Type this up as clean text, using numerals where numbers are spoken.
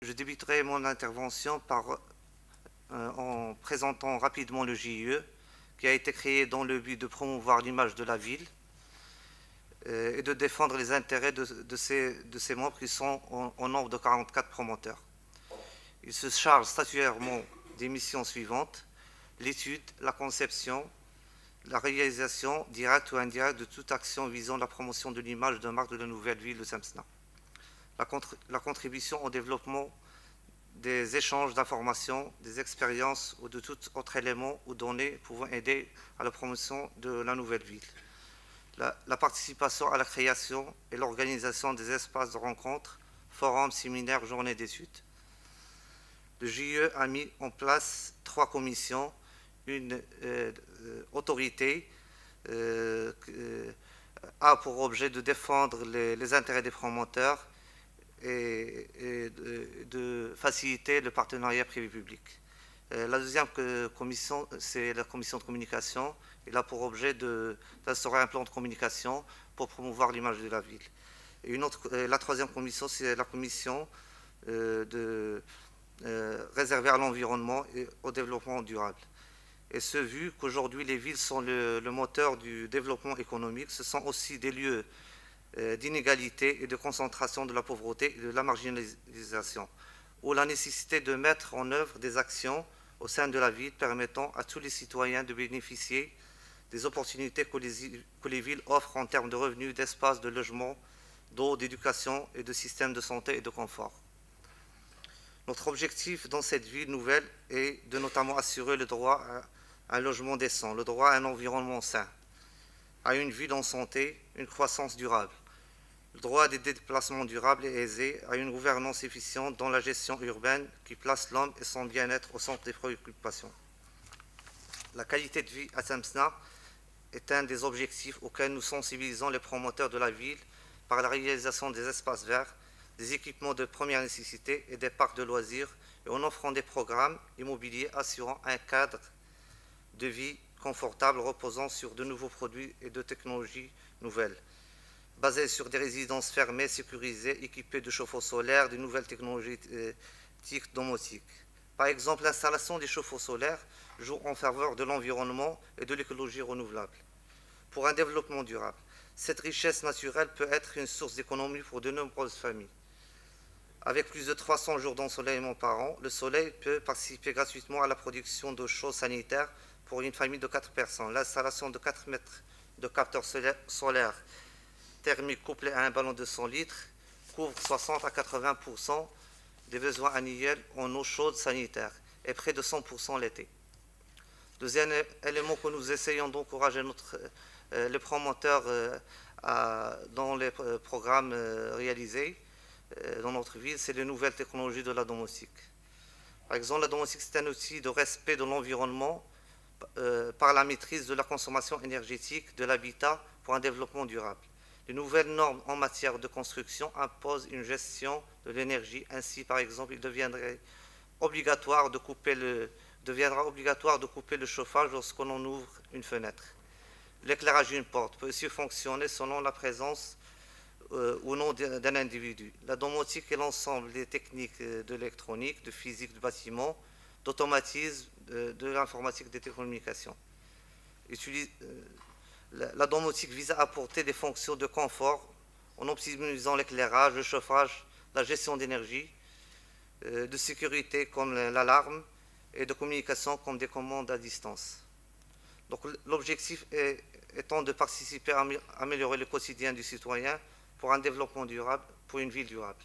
Je débuterai mon intervention en présentant rapidement le GIE, qui a été créé dans le but de promouvoir l'image de la ville et de défendre les intérêts de ses membres qui sont au nombre de 44 promoteurs. Il se charge statutairement des missions suivantes: l'étude, la conception, la réalisation directe ou indirecte de toute action visant la promotion de l'image de marque de la nouvelle ville de Cemsna, la contribution au développement des échanges d'informations, des expériences ou de tout autre élément ou données pouvant aider à la promotion de la nouvelle ville, la participation à la création et l'organisation des espaces de rencontres, forums, séminaires, journées d'études. Le GIE a mis en place 3 commissions, une autorité a pour objet de défendre les intérêts des promoteurs et de faciliter le partenariat privé-public. La deuxième commission, c'est la commission de communication. Elle a pour objet d'instaurer un plan de communication pour promouvoir l'image de la ville. Et la troisième commission, c'est la commission réservée à l'environnement et au développement durable. Et ce, vu qu'aujourd'hui les villes sont le moteur du développement économique, ce sont aussi des lieux d'inégalité et de concentration de la pauvreté et de la marginalisation, où la nécessité de mettre en œuvre des actions au sein de la ville permettant à tous les citoyens de bénéficier des opportunités que les villes offrent en termes de revenus, d'espace, de logement, d'eau, d'éducation et de systèmes de santé et de confort. Notre objectif dans cette ville nouvelle est de notamment assurer le droit à un logement décent, le droit à un environnement sain, à une ville en santé, une croissance durable, le droit à des déplacements durables et aisés, à une gouvernance efficiente dans la gestion urbaine qui place l'homme et son bien-être au centre des préoccupations. La qualité de vie à Cemsna est un des objectifs auxquels nous sensibilisons les promoteurs de la ville par la réalisation des espaces verts, des équipements de première nécessité et des parcs de loisirs, et en offrant des programmes immobiliers assurant un cadre de vie confortable reposant sur de nouveaux produits et de technologies nouvelles, basées sur des résidences fermées, sécurisées, équipées de chauffe-eau solaires, de nouvelles technologies domotiques. Par exemple, l'installation des chauffe-eau solaires joue en faveur de l'environnement et de l'écologie renouvelable. Pour un développement durable, cette richesse naturelle peut être une source d'économie pour de nombreuses familles. Avec plus de 300 jours d'ensoleillement par an, le soleil peut participer gratuitement à la production d'eau chaude sanitaire pour une famille de 4 personnes. L'installation de 4 mètres de capteurs solaires thermiques couplés à un ballon de 100 litres couvre 60 à 80% des besoins annuels en eau chaude sanitaire et près de 100% l'été. Deuxième élément que nous essayons d'encourager les promoteurs dans les programmes réalisés dans notre ville, c'est les nouvelles technologies de la domotique. Par exemple, la domotique, c'est un outil de respect de l'environnement par la maîtrise de la consommation énergétique de l'habitat pour un développement durable. Les nouvelles normes en matière de construction imposent une gestion de l'énergie. Ainsi, par exemple, il deviendra obligatoire de couper le chauffage lorsqu'on ouvre une fenêtre. L'éclairage d'une porte peut aussi fonctionner selon la présence ou non d'un individu. La domotique est l'ensemble des techniques de l'électronique, de physique du bâtiment, d'automatisme, de l'informatique des télécommunications. La domotique vise à apporter des fonctions de confort en optimisant l'éclairage, le chauffage, la gestion d'énergie, de sécurité comme l'alarme et de communication comme des commandes à distance. Donc l'objectif étant de participer à améliorer le quotidien du citoyen pour un développement durable, pour une ville durable.